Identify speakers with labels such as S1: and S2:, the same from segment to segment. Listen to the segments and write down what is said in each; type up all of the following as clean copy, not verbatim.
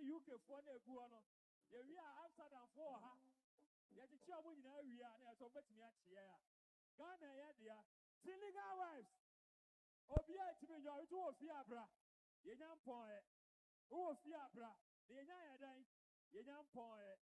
S1: UK for the Guano. We are Amsterdam for her. Yet the chairman in area and so bet me at here. Ghana, yeah, Siliga wives. Obia to me, you're two of Fiabra. Ye young point. Who of Fiabra? The young day. Ye young point.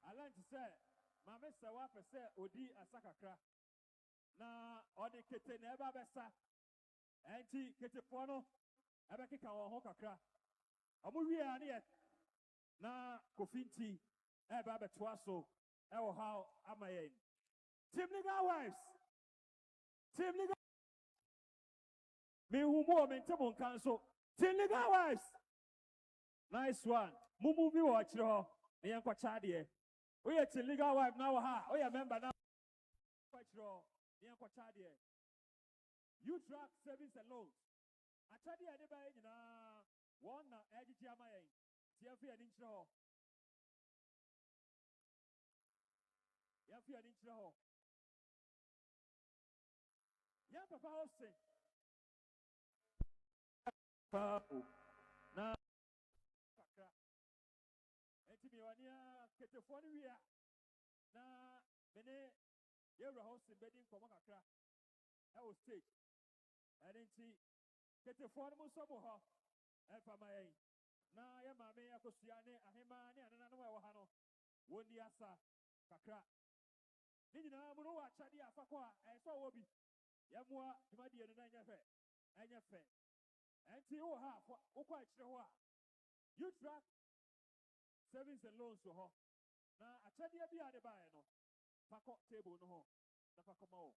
S1: I learned to say, Mama Serwaa say Odi Asakakra. Na Odi Kete Neba Besa. Anti Kete Pono. Abaki Kawa Kakra. Amuwi Aniet. Na Kofinti. Eba Betwaso. Ewo how Amayen. Team Liga wives. Team Liga. Me who more maintain council. Team Liga wives. Nice one. Mumu bi watch her. Me yanko chadie. We are Team Liga wife now ha. We are member now. Watch her. Me yanko chadie. You track service and loans. I chadie ade ba nyina. One na edji amayen. Tiafi ani nchire ho. Yafi ani nchire ho. Ya papa hosting. Papo. Na kakra. Enti mi wania ketefo ni wia. Na mene yewra hosting bedi nkomo kakra. E o stage. Enti ketefo ni mo sobo ho. E fa mayen. Na ya Mama Akosua ne ahema ne anana no wa ha no. Woni asa kakra. Ni nyina mu no wa chade afakọ a e so wo bi. Ya mua dwumadie no na nya fe. Anya fe. Enti wo ha wo kwa kire ho a. You track savings and loans so ho. Na achade bi ade ba e no. Fakọ table no ho. Na fakọ ma wo.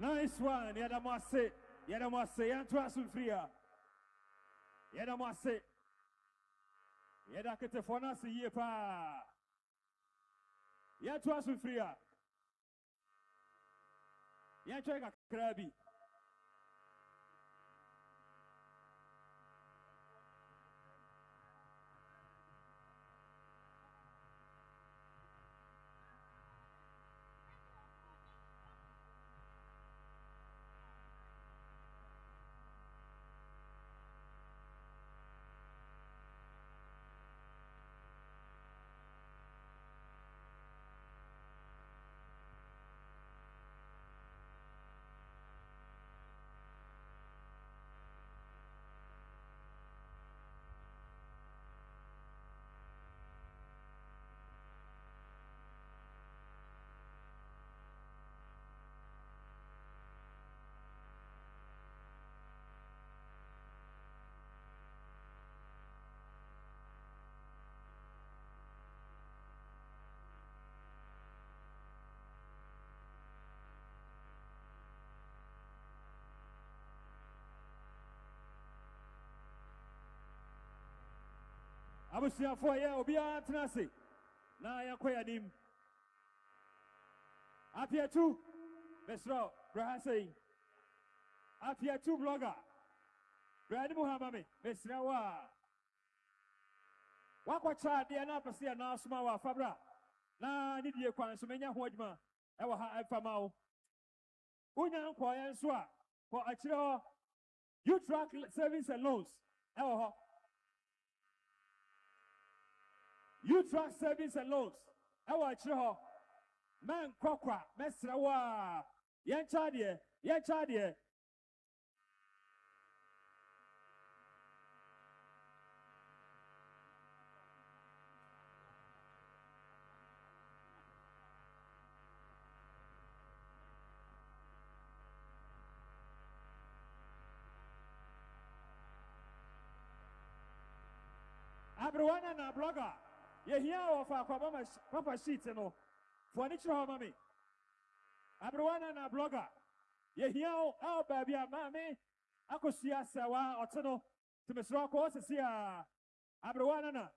S1: Nice one. Yadamase. Yadamase. Yantuasu fria. Yadamase. Yadakete fonasi yepa. Yantuasu fria. Yantuaga krabi. Abusia for ya obia tenase na yakoya nim apia tu mesro brahasei apia tu blogger brand muhammad mesra wa cha de na apese na asoma wa fabra na ni die kwan so menya ho adwuma e wa ha afama wo unya nkwa ye nso a ko akire you track savings and loans e wo ho you trust savings and loans. I want you man kwakwa mesra wa yen chadie Abruana na blogger. You hear of our papa sheet, you know, for nature, mommy. Everyone and a blogger. You hear our baby, mammy. Akosua Serwaa, Otono, to Miss Rock, was to see everyone and a.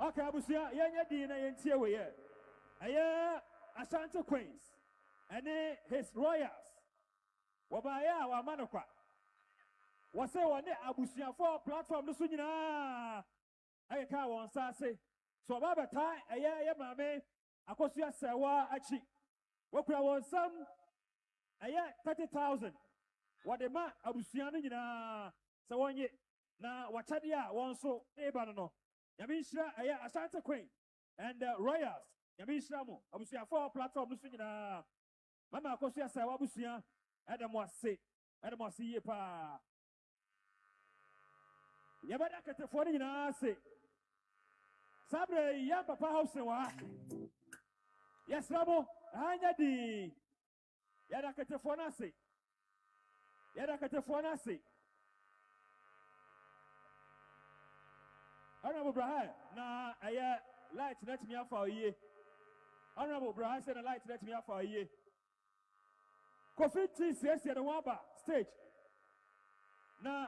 S1: Okay, Abusia, Yanya Dina and Tiawe. Ashanti Queens. And his royals. Wabaya, Wamanokwa. Was say one day Abusia for platform the Sunina. I can't want Sase. So, Baba Tai, Mame, Akosua Serwaa, Achi. What could I want some? 30,000. What the man Abusiana, so one year. Now, what Chadia wants so, Ebano. Yamishra, Ashanti Queen, and Royals. Yamishra, Abusia for platform, Mama Akosua Serwaa, Abusia, Adam was Yepa. Yabaka for the say. Sabre, ya papa house, yes, Ramo, Hanyadi, Yadaka for Nasi. Yadaka for Nasi. Honorable Brahai, na light let me for a year. Honorable Brahai said a light let me for a year. Kofi T says the Wamba stage. Na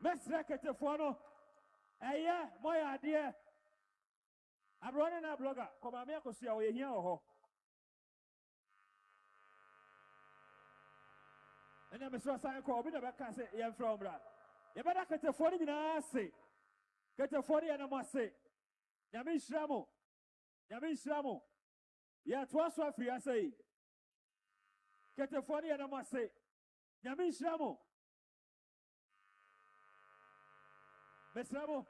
S1: Mesra Ketefono, my idea. I'm running a blogger. Come on, Mama Akosua Serwaa here or and I'm so sorry. Call me the back and say, "I'm from Bra." You better get a 40 in a say. Get a 40 and I must say, Yamin Shramo. Yeah, twice what free I say. Get a 40 and I must say, Yamin Shramo. Miss Ramo.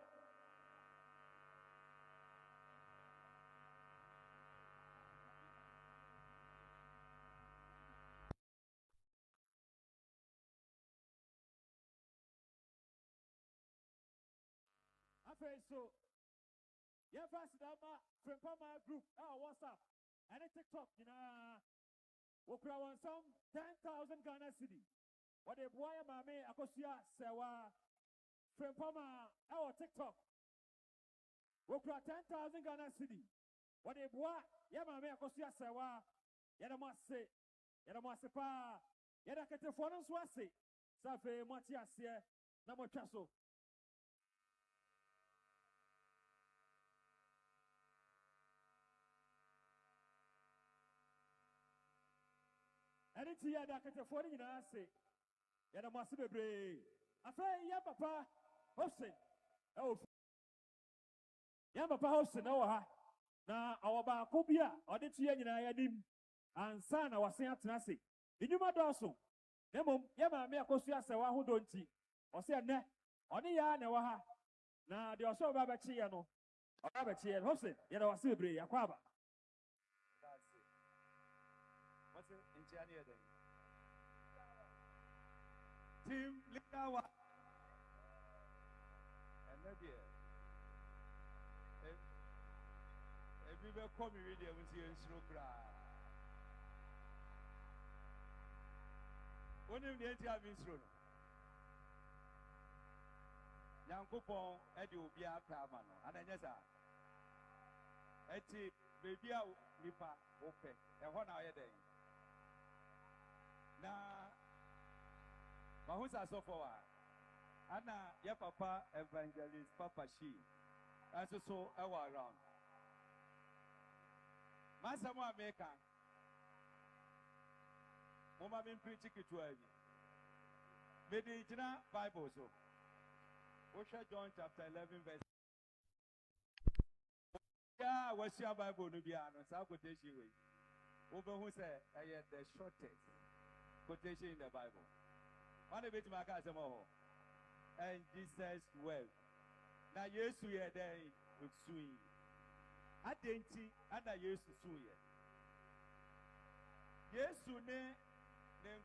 S1: So, yeah, first from my group, WhatsApp, and TikTok, we crowd some 10,000 Ghana cedi. What a boy, Mama Akosua Serwaa, from our TikTok, we crowd 10,000 Ghana cedi. What a boy, Mama Akosua Serwaa, Yadamase, Pa, Yadakate Forum Swasi, Safe Matias here, Namo Chasso. Anything that can afford it, I say, Yada must be brave. I say, yeah, Papa, Hobson. Oh, yeah, Papa Hobson, oh, now our Bakubia, or the Tia and I had him, and son, I was saying to Nasi. Did you matter also? Nemo, Yama, Mama Akosua Serwaa, who don't see, or say, ne, on the yarn, now they are so Babachi, no, or Babachi and Hobson, Yada was brave, Aquaba.
S2: Team Legon and maybe if we were coming with you, we see Scriptural. When you need to have instrument, young couple, Eddie will be a Pamano, and then yes, Eddie, baby, Nipa, open, and 1 hour a day. Now, who's a so far? Anna, your papa, evangelist, Papa She, as so our around. Master Maker, Mama been preaching it to you. Made the Bible so. Osha John chapter 11, verse. Yeah, what's your Bible to be honest? I'll quotation way. Over who said, I had the shortest quotation in the Bible. One of it, my cousin, and Jesus well. Now, yes, we are there with swing. I didn't see, and I used to swing. Yes, soon, then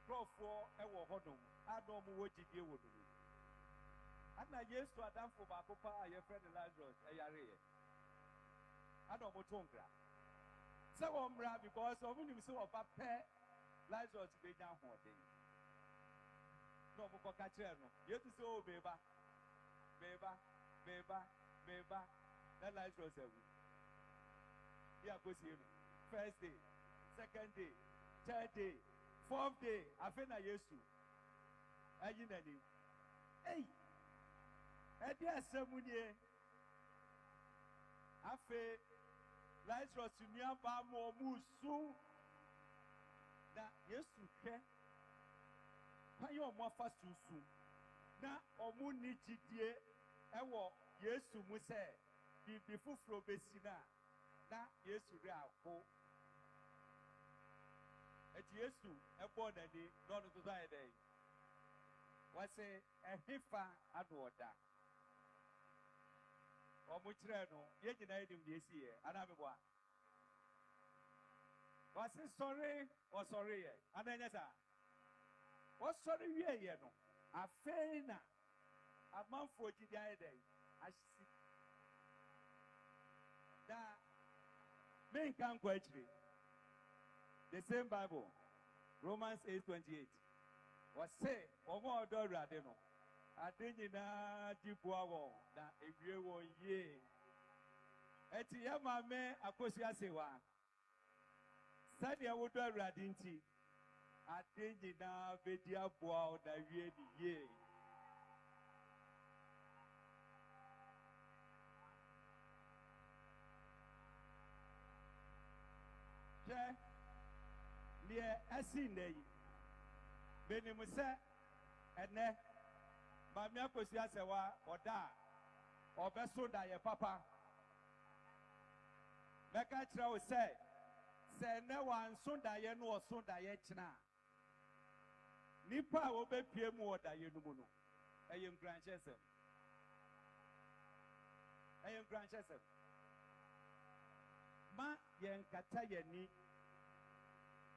S2: crop for a honor. I don't know what you do with me. And I used to Adam for my papa, your friend Lazarus, a yare. I don't know what to so because of him, so of a pair, Lazarus, they down for thing. No more catcher. You have to say, oh, beba. That lies was a week. Yeah, go see him. First day, second day, third day, fourth day. I think I used to. I didn't know. Hey, I did someone here. I feel lies was to me about more musu. That used to care. You are more fast too soon. Now, Omuni GDA, yes, to Musa, before Frobesina. Now, yes, to Real. At yes, to a body, not to die day. Was a hifa at water. Or Mutrano, yet denied him this year, and I'm one. Was he sorry or sorry? And then, yes, what's sorry, you know? A fair a month for the day. I see that men can't quite read the same Bible, Romans 8:28. Was say, or more dollar, they know. Adinina Dibuawo, that if you were ye. Eti Mama Akosua Serwaa. Sadia would do radinti. Adinina Bedia Boa, that ye. Near Asine Benimusa and ne Mama Akosua Serwaa or da or Besoda your papa. Becca will say no one soon die no soon die china. Nipa will be PM or die no mono. I am grandchester. Ma yen kataya ni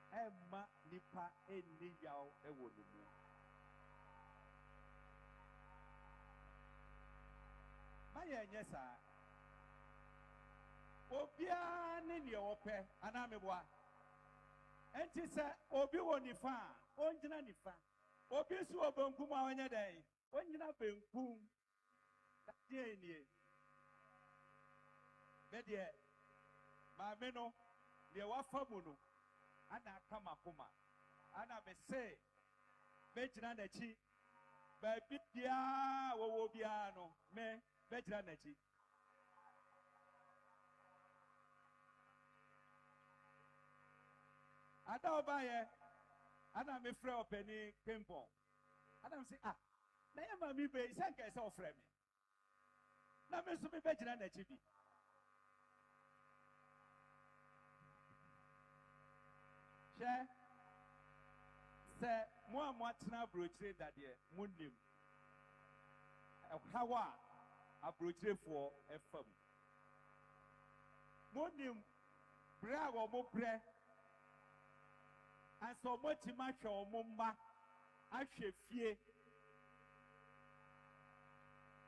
S2: Emma nipa eni yaw ewolumu. Ma yen yesa. Obia ni ni ope anamebwa. Enti se obi woni fa, onjina ni fa. Obi su obankum a onye den. Onjina benkum. Die ni. Bedie ma meno de wafamu no ana kama kuma ana me say bejina na chi ba bibia wo bia no me bejina na chi ada obaye ana me frɛ opani pimpon ana me say na ya ma mi be say nke say ofrɛ me na me so me bejina na chi bi say mo tena brochire dade munim hawa abrochire for efam munim bra wo mo bre aso mo ti ma hwe wo mma ahwe fie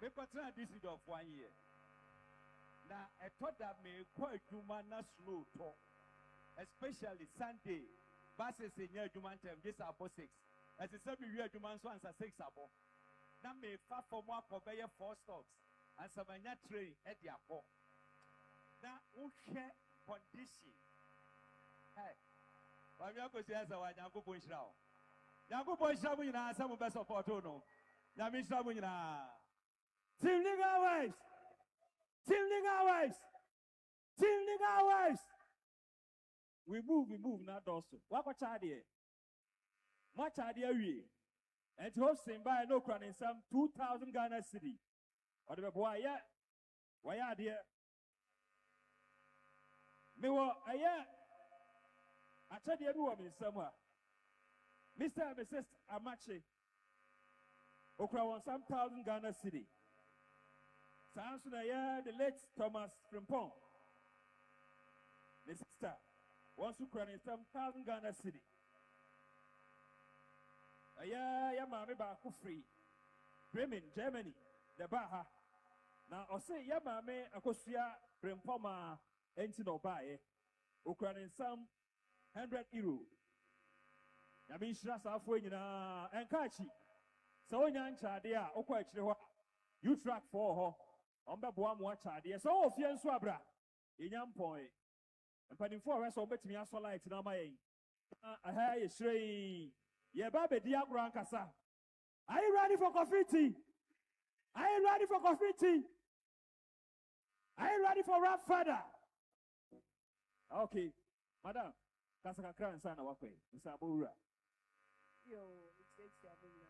S2: me patna this is of 1 year na etoda me kwa adwuma na slow to especially Sunday buses in your human term this are 6 as a sub you human so answer 6 abo na me fa for more conveyor 4 stocks and some train at the airport na who share condition hey Mama Akosua Serwaa Nyankopon Shirao Nyankopon Shirao nyina some best support no na me Shirao nyina
S1: Team Legal Wives We move now, also. What chardy? Much idea we. And to host him by no crown in some 2,000 Ghana city. Or the boy, yeah. Why are dear? Me wa I tell you everyone in somewhere. Mr. and Mrs. Amache. Okra won some 1,000 Ghana city. Sounds like the late Thomas Frimpong. The sister. Once you crown in some 1,000 Ghana city. Yeah, mammy back free. Bremen, Germany, the Baha. Now, I say, yeah, mammy, Akosua Frimpoma, Entino Baye. Crown in some 100 euro. I mean, Shras halfway in and Kachi. So, young Chadia, Okwa, you track for her. On the Boam watch idea. So, Fian Swabra, in young point. And putting 4 hours over to me as well light in my I hear you say, yeah, Baby, dear Grancasa. Are you ready for coffee tea? Are you ready for coffee tea? Are you ready for rap father? Okay, Madam, Kasaka Kran Sana Wapay, Mr. Abura.
S3: Yo, it's Abura.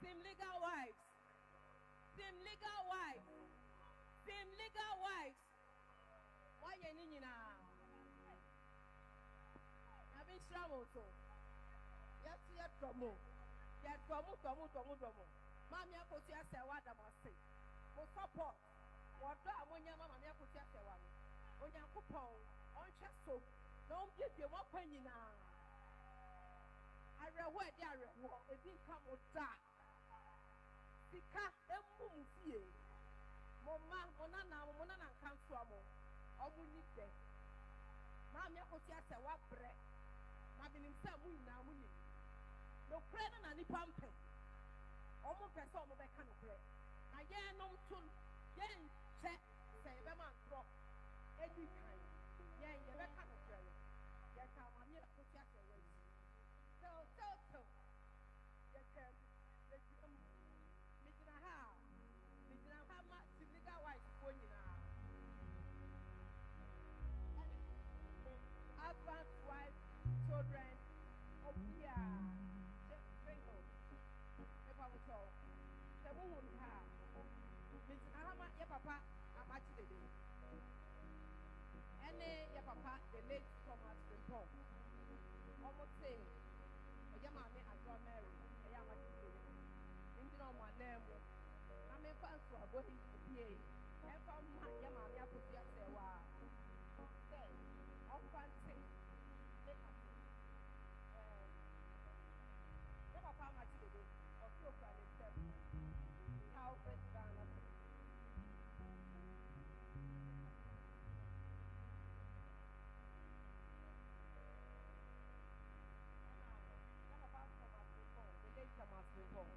S3: Team Legal Wives. Team Legal Wives. Team Legal Wives. Why you need now? I've been trouble so. Yes, yes, trouble. Yes, trouble. Mama Akosua Serwaa damase. Mo support. What do I want your Mama Akosua Serwaa? On your coupon, on chest soap. Don't give you what penny now. I read there. It didn't come with that. Sika emumfie mama monana kanso amo omunite Mama Akosua Serwaa bre ma binim se mu nyina mu ni no nokorɛ no na nipa mpɛ ɔmo pɛ sɛ ɔmo bɛka nokorɛ na yɛnom to yɛnkyɛ sɛ yɛbɛma ntorɔ edi kan yɛbɛka nokorɛ no yɛka Mama Akosua Serwaa yi tell yɛka megyina ha ma legal wife foɔ nyinaa husband, wife, children, obia, single. If I was so, the woman have. Miss Ahama, your papa, I'm actually the your papa, the late Thomas Frimpong. Almost say, your mammy, I draw Mary, I am actually the engine on my name. I'm a fan for a body to be a. And from my Mama Akosua Serwaa. Say, on fancy. Papa Machide or so far himself. How great Ghana. The late Thomas Report.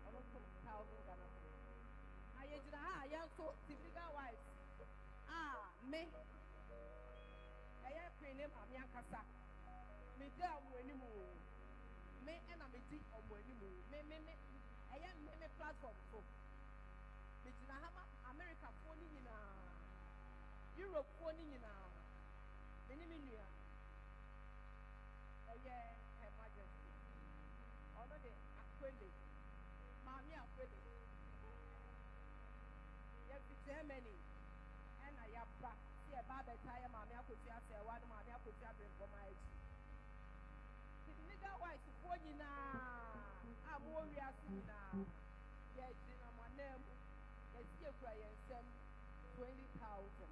S3: Or not 2,000 Ghana. I am so typical wives. Me. I am paying Mama Akosua. Me there anymore. Me and I'm a deep on when you move. I am me platform for America phoning in Europe phoning in many Her Majesty. Honor the Aquile. Mama Aquile. Yes, Germany. And I have back. See a barber tire, Mama Akosua Serwaa, Mama Akosua for my age. Nigga wife for you now. I'm warrior now. Yes, in my name. Yes, you cry and send 20,000.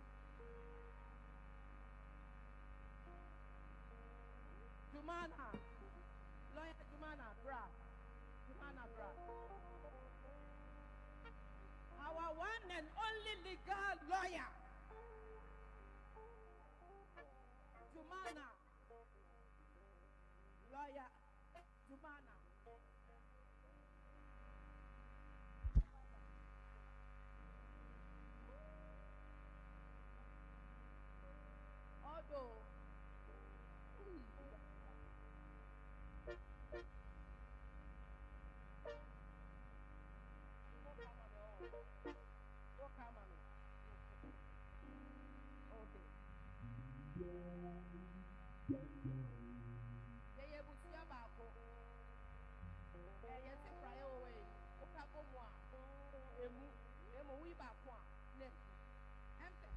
S3: Jumana, lawyer Jumana, bra. Our one and only legal lawyer. Jumana. Lawyer Jumana. Although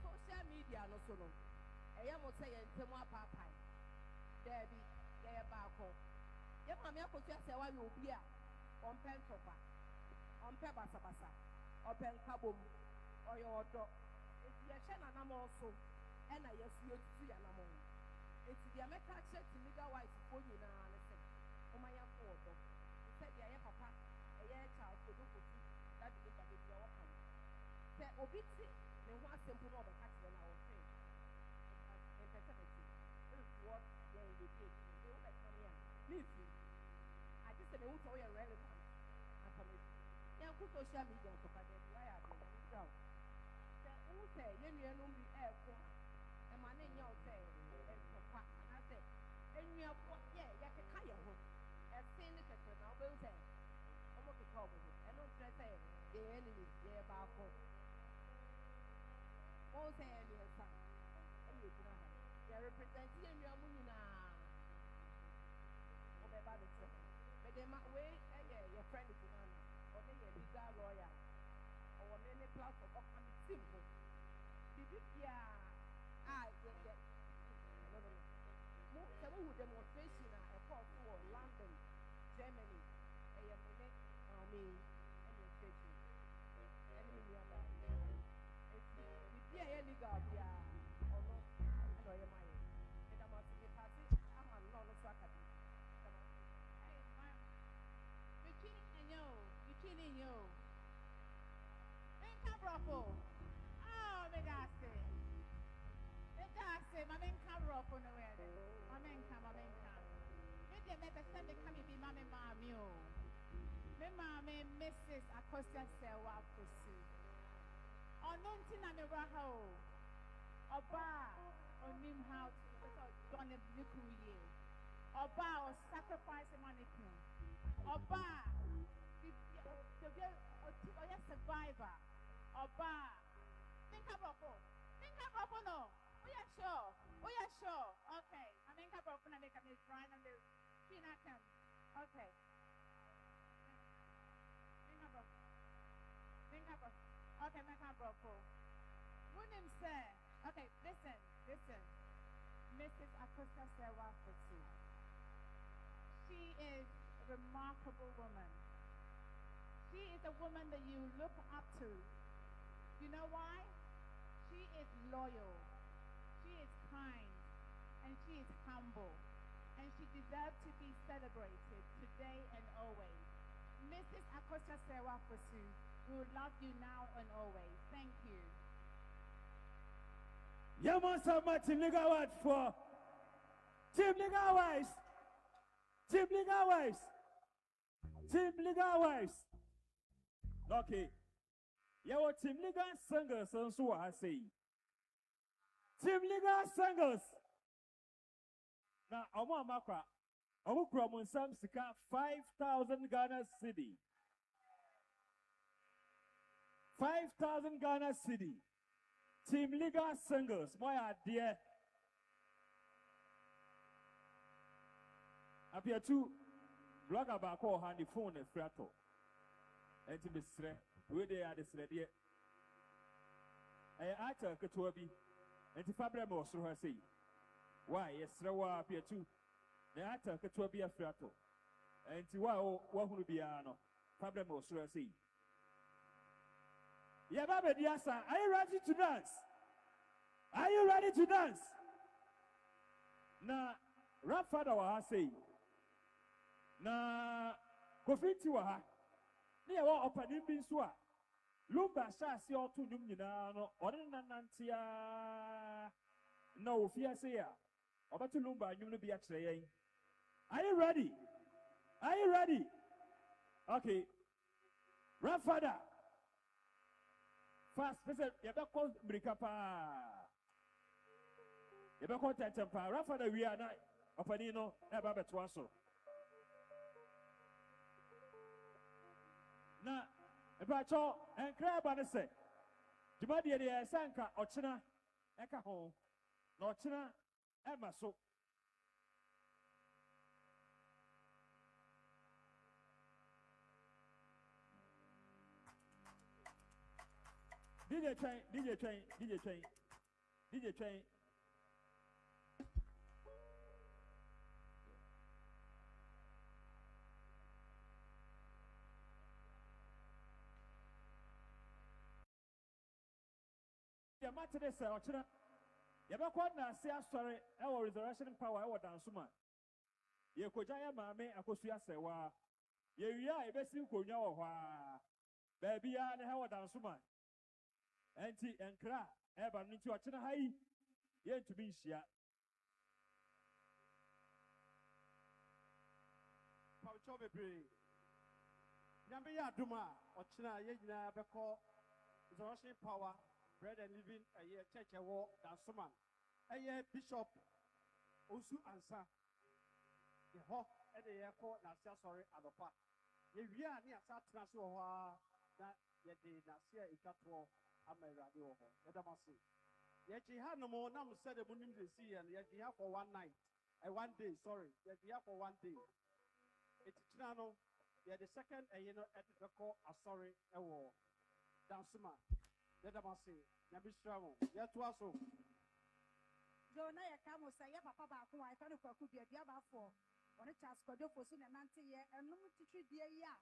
S3: social media no so no eya mo say ntemu apapai debi ye ba ko ye Mama Akosua Serwaa yo obi a ompen topa ompe basabasa open kabom oyo odo eti ye hye na mo so e na yesu yetu ya na mo eti dia meka check legal wife for nyina ne se o ma ya ko odo se dia ye papa eye child so do kotu that dey ba dey wo kan se obi ti ne ho asempu no be catch na wo say in perspective this is what they will be they will come here listen I just say they want to be relevant information yeah ku social media to ka dey why are they now se who say ye nua no bi e ko e ma na nya o say e to pa na say enua po ye ke ka ye ho e fin ne kekere na o be say o mo ke ka o bo e no try say the enemy ye ba ko o say any fa e ye jina ha ye represent ye nua mu nyina o be ba de say me de ma we your friend Jumana or the legal lawyer or many platform or committee bibia no some who demonstration a call for London Germany administration bibia legal bia or no no your mind and I'm asking the party I'm not no so academy. You ain't come ruffle. Oh, me got say. My men come ruffle nowhere. My men come. You didn't make a Sunday come and be mommy, mommy.
S4: Mame Mrs. Akosua Serwaa Fosu. Onunti na me raho. Oba onim how to done a little year. Oba or sacrifice maniku. Oba the survivor. Oba think about no. Oh yeah sure. Okay. I think about when I make a try and the pinnacle. Okay. Think about. Okay, make a bro. Wouldn't say. Okay, listen. Mrs. Akosua Serwaa Fosu. She is a remarkable woman. She is a woman that you look up to. You know why? She is loyal. She is kind. And she is humble. And she deserves to be celebrated today and always. Mrs. Akosua Serwaa Fosu, we will love you now and always. Thank you.
S1: Yamasama Team Legal Word for Team Legal Wives. Team Legal Wives. Team Legal Wives. Okay. Yawa Team Legal Singers and so I say. Team Legal Singers. Now, Oma Makra. Omukromun Samsika 5,000 Ghana cedi. 5,000 Ghana cedi. Team Legal Singles, my idea. Appear to blog about call handy phone and frato. And to be straight, where they are the sled. I actor Katuabi, and to Fabra Mosro her say. Why, yes, Serwaa appear to. The actor Katuabi a frato. And to what will be ano. Fabra Mosro say. Yababe Diasa, are you ready to dance? Are you ready to dance? Na rap father wa say. Na kofiti wa ha. Ni ya wa opening bin so a. Lumba sha si otu num nyina no. Ode nanantia. Na ofia say ya. Obatu lumba nyum no bi a kire yen. Are you ready? Are you ready? Okay. Rap father. Fast, listen, you better call Brikapa. You better call Tetempa. Rafa, we are not Opanino, never bet once. Now, if I talk and crab on the set, Jumadi, the Sanka, Ochina, Eka home, Nochina, Emma so. DJ train. The matter is, Ochina, you ever called now, say, sorry, our resurrection power, our dancuma. You could Mama Akosua Serwaa. You are a best you could know, baby, and how dancuma. Anti and cra, ever need to attend high, yet to be shia.
S2: Pauchobe Bray. Yambia Duma, Ochina, Yena, Beko, the Russian power, bread and living a year, church a war, than Suman. A year Bishop Osu Ansa. The hawk at the airport, Nasia, sorry, at the park. Ye are near Satrasoa, that yet the Nasia is that war. I'm a radio. Let them see. Yet you have no more number said the moon to see, and yet you have for one night. One day, sorry. Yet you have for one day. It's Channel. Yet the second, you know, at the call, sorry, a war. Dansuma. Let them see. Nabi Stramo. Yet was so.
S3: Jonah, come say, Papa, I found a could be a diaba for. On a chance for for soon and nanti, and no to treat the year.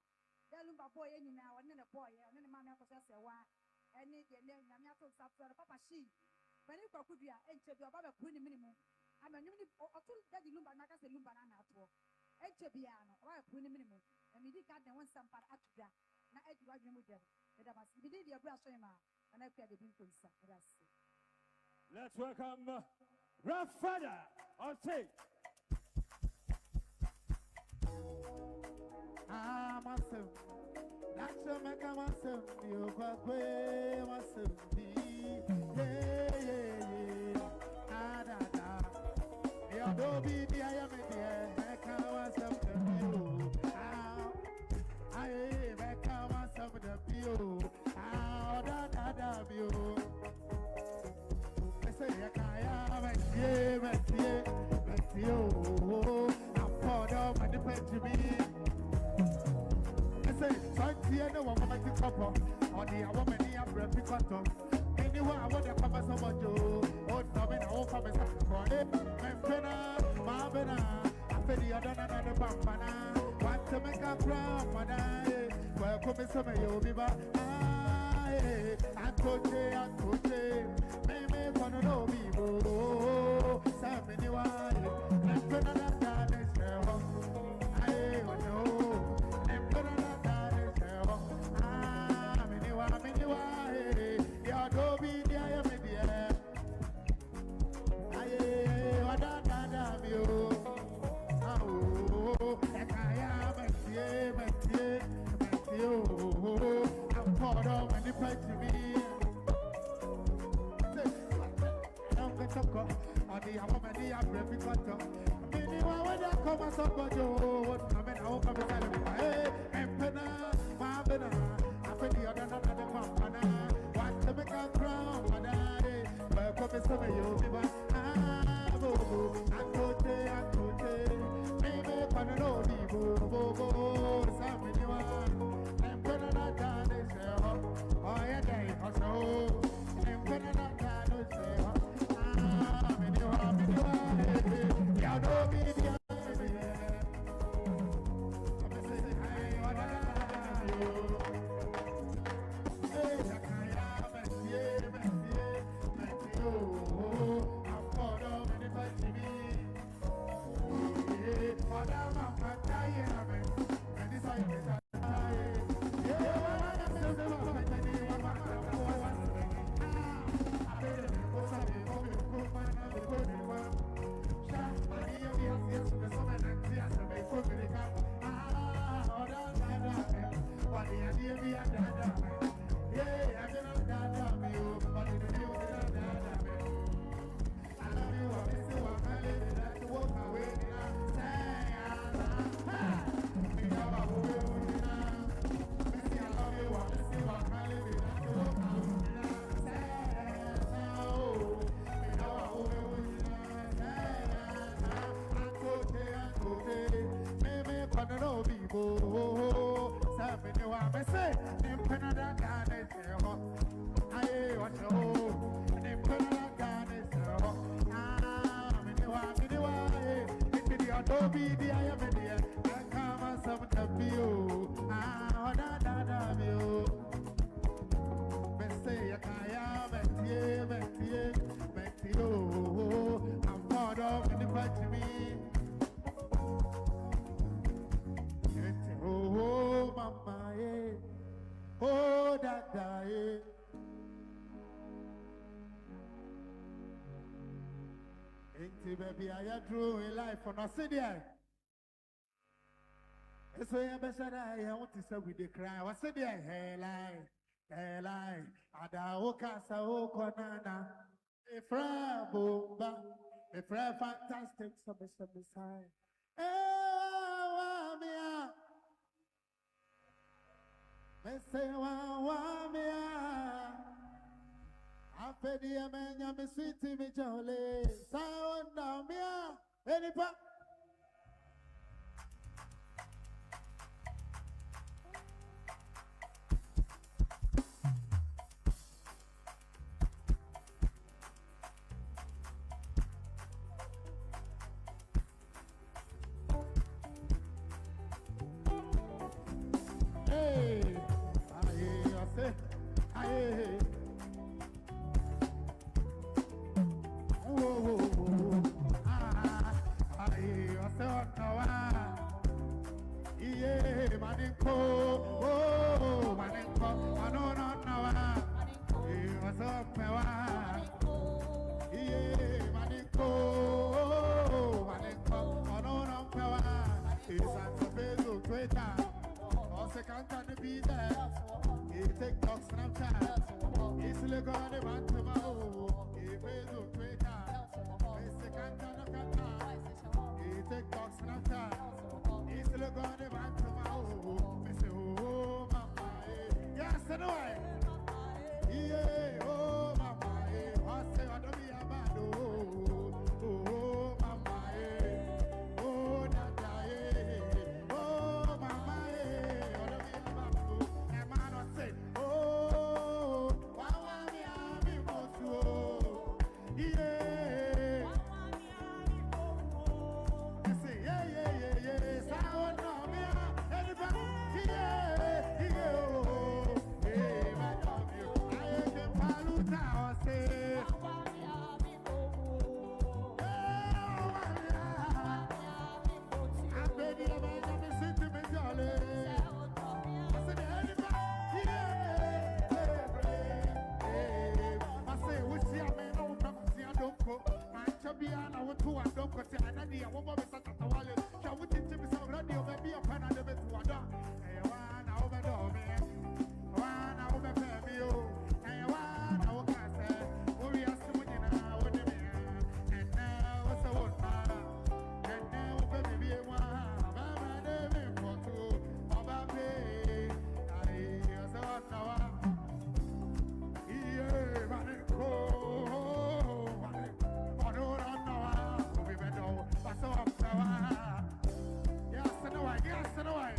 S3: There look a boy any now, and then a boy, and then a Mama Akosua Serwaa. And then Yamiato Sapper, Papa she. When you could be a Baba Queen minimum. I'm a new Daddy Lumba Nakas and Lumbanana tour. Echebiano, or a Queen minimum. And we did got the one some part at that. Now, I do with them. We did your brush and I feel the beautiful son.
S1: Let's welcome Rough Father on tape.
S5: Massive. Baby, I drew in life for no city. So I want to say with the cry. What's the hey lie, Ada Okasa Okonana, a fra bomba, a fra fantastic submission beside. Wamia, Messay Wamia. Afedia menya me sweet me jolly. Sound down me. Any pa. Hey, I say, aye. Can't be there. TikTok, Snapchat. It's Legon, the man to my home. Facebook, Twitter. It's Cantana Canta. TikTok, Snapchat. It's Legon, the man to my home. Oh, mama, yes, anyway. Yeah, oh, mama, I say, I don't be a bad. Oh, mama, oh, nada, oh, mama, I don't be a bad. And man, I say, oh, why me, I be more yeah. I say, yeah. Sound no me, anybody, yeah, oh, hey, I love you. I can paluta, I say, I'm baby, I'm sentimental. I said, anybody, yeah, I say, we see a man, I don't go. I want to, I don't go. I need a woman with a wallet. Shall we teach him some radio? Maybe a pen and a bit to a dog. Hey, one over door, man. One over me, hey, one over Cassa. We are swimming now with the man. And now what's the one? And now, baby, one. Mama, they for two. Mama, pay. I hear so now. Yeah, man, yes, no way.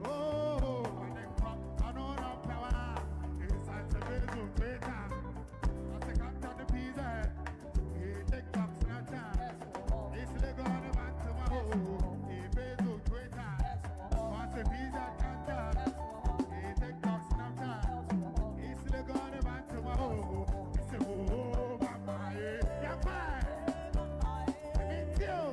S5: Oh, I know no power. It's at the middle Twitter. I say, come to the pizza. He take up Snapchat. It's Legon, the man to my home. He pays on Twitter. What's the pizza canter? He take up Snapchat. It's Legon, the man to my home. He say, oh, mama, yeah, fine. Me too.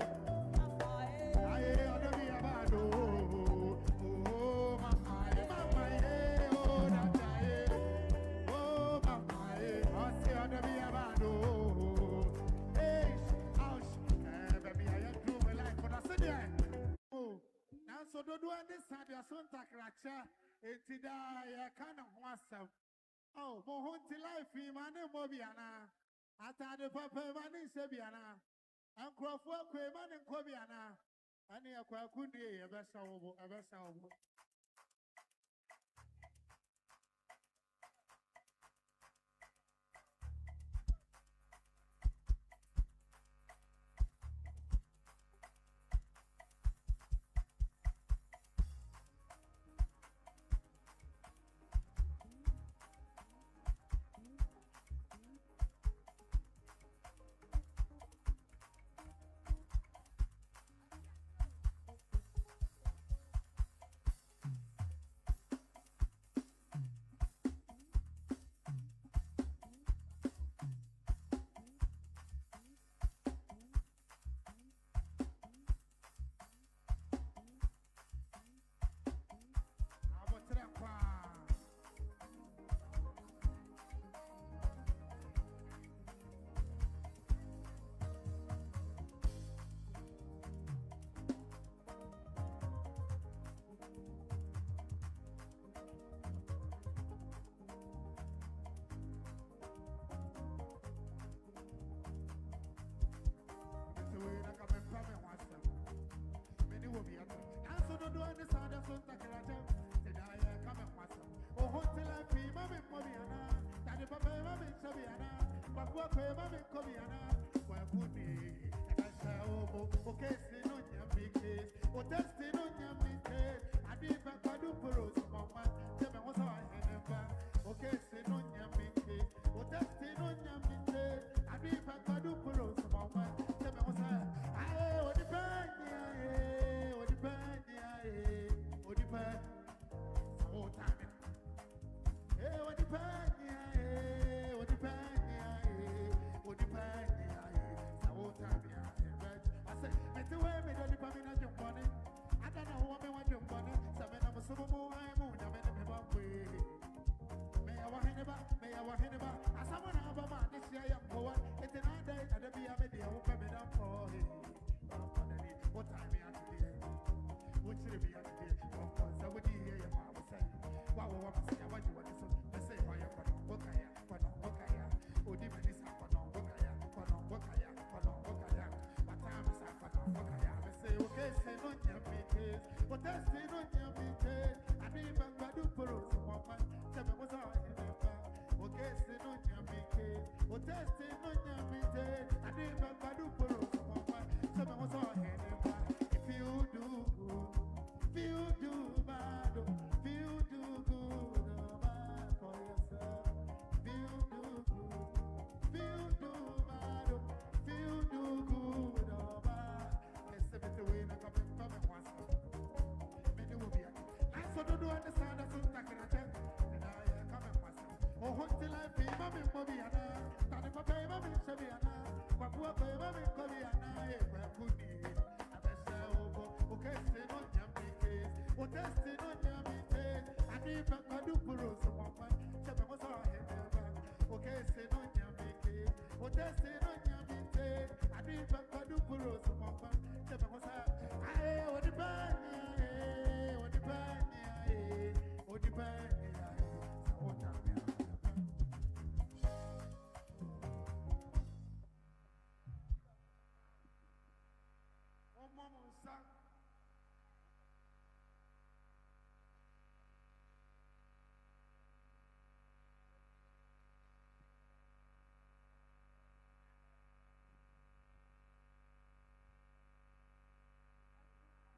S5: So do this side your son takracha etida ya kana hwasam oh mo honti life man mo biana atade papa man se biana ankrofo akwe man nko biana ane akwa kundie ebesa wo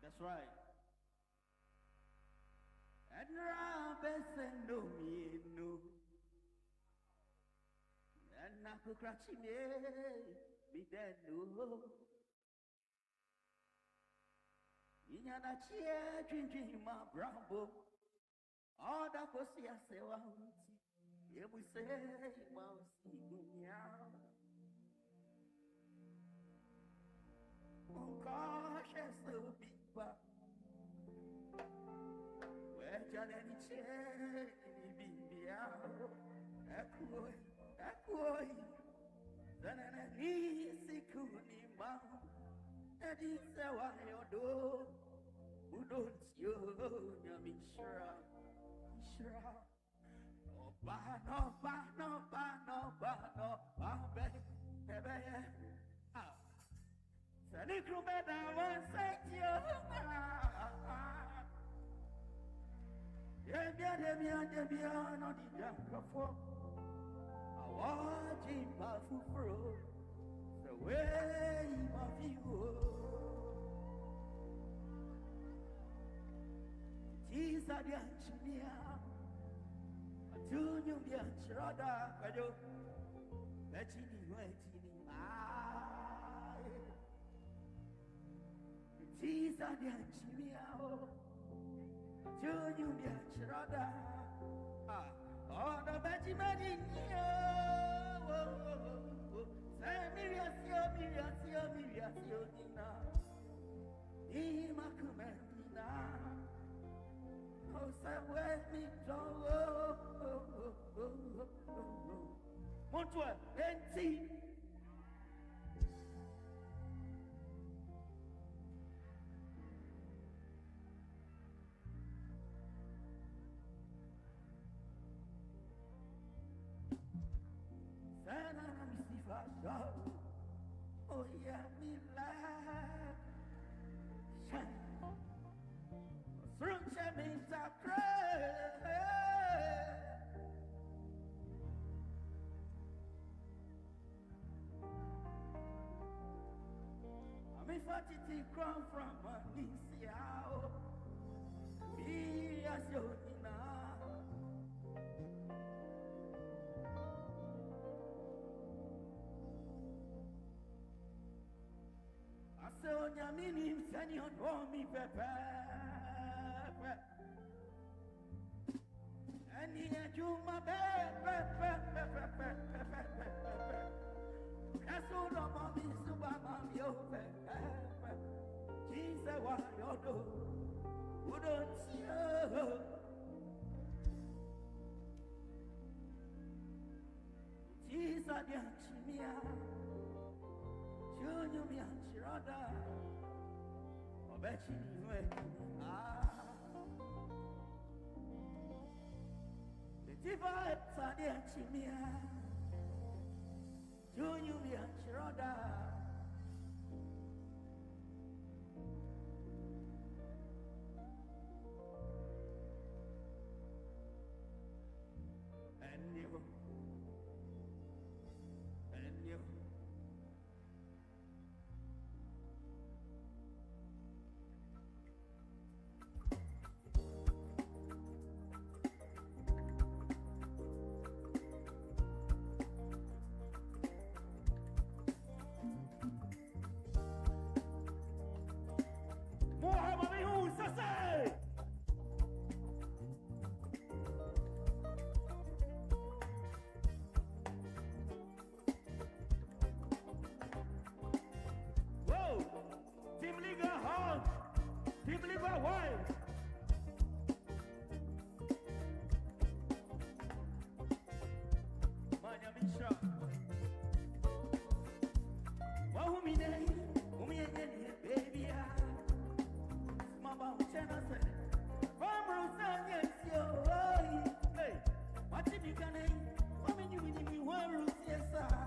S6: That's right. And Rabesendo me no. And Nakukrachime be dead no. Inyana chia drinking my brambo. All that was Serwaa. Yeah, we say, oh gosh, it's so big. Where Janani chair in India, Equi, then an easy cooling mouth, and it's a one you do, who don't you, sure. Oh, no, Sanikrumeda one say you. Yeah, no the jump for. I watch him for the way of you. Jesus the engineer. Junior the enchilada, kayo. Waiting. Jesus the engineer. Junior the enchilada. Oh, the Benjamin in you. Say, Miriam, Imakumena. Oh, say, where me go? Montour, NT. Oh, yeah, me laugh. Through means I cry. I'm if I did come from Anisia. Me as your Sonia minim senior me pepe. And here you my pepe. That's all of mommy subama yo pepe. Jesus what you do. Wouldn't you? Jesus the chimia. Junior me Rada, Obechi, the divine Sadia Chimia, Junior Rada, and you,
S1: Why?
S6: Manyamisha. Wahumine, umienye baby ya. Mama uchena se. Mama usanye sio. Hey, wachimikane. Wamenyu winimi waru siesa.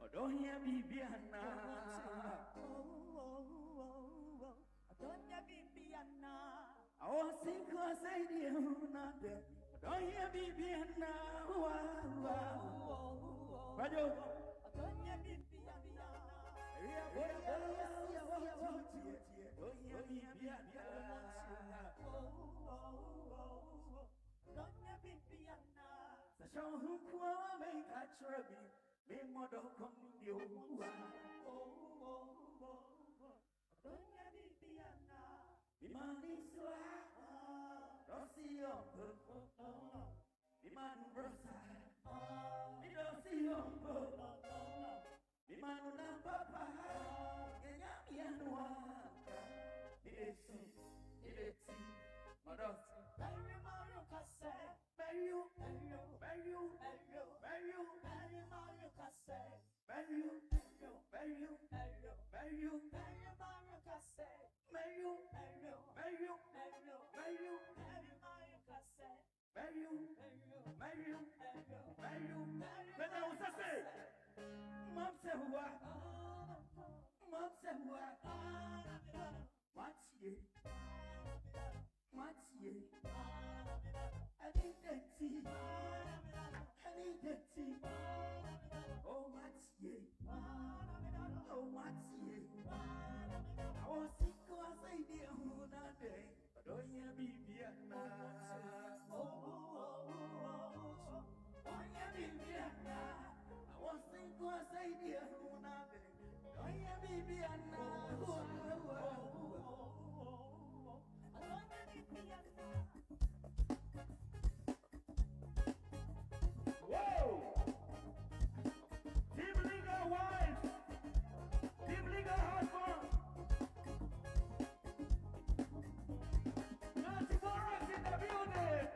S6: Don't show who make a trouble. Me mother come you. Don't ya be piana. Me man is swag. Don't see your me man brother. Me don't see your me man na papa. Yenya mianwa. Ideti. Mother. Bury Mario Casse. Bury you. Mario Casse. Bury you. Mario Casse. Mario When I was a say, Mom Serwaa. Mathieu. I need that tea. Oh, Mathieu. I was sick of say dear who not day. Don't you be Vienna? I was sick of say dear who not day. Don't you be Vienna? Whoa! Team Legal wives! Team Legal husbands! Not tomorrow in the building!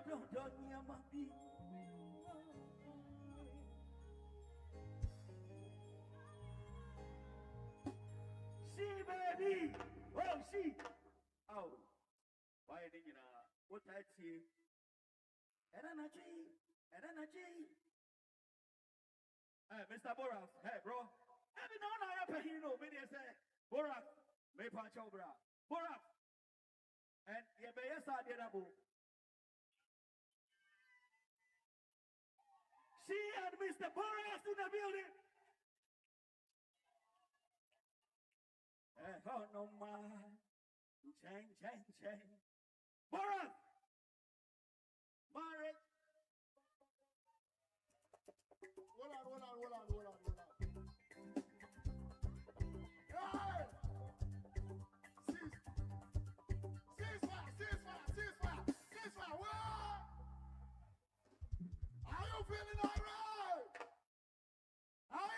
S6: She, baby. Oh, she. Oh. Why did you know? What I see? Energy. Hey, Mr. Boras. Hey, bro. Every now and then I have to know. When they say, Boras, may punch over. Boras. And you may yes, I did a book. She and Mr. Boras in the building. Oh, no, man. Change. Boras. Marriage.
S5: Hold on. Hey! Ceasefire. What? Are you feeling all right? Hold on.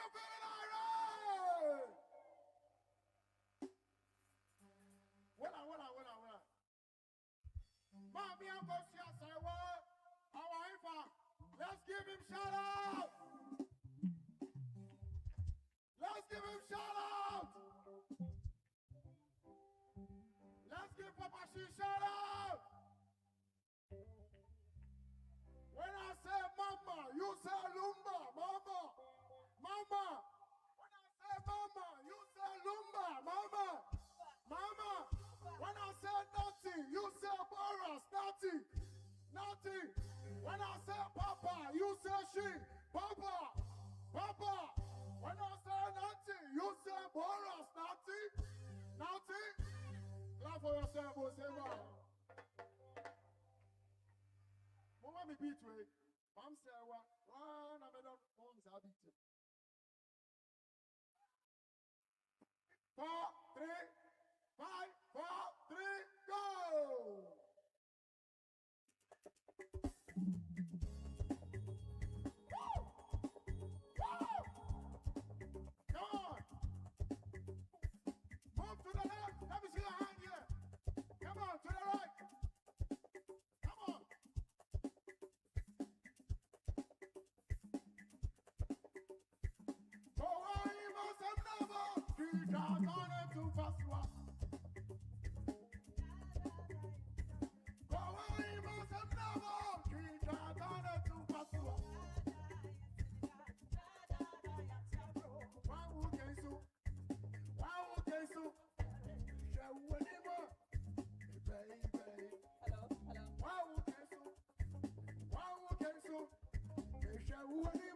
S5: Mama Akosua Serwaa, our infant. Let's give him shout out. Let's give Papa She shout out. When I say mama, you say lumba, mama. When I say mama, you say lumba, mama. When I say nothing, you say Boras, nothing. When I say papa, you say she, papa. When I say nothing, you say Boras, nothing. Clap for yourself, Osema. Mama me beat way. Mom Serwaa, one I don't mom's a beat. 4, 3, 5, 4, 3, go! Hello.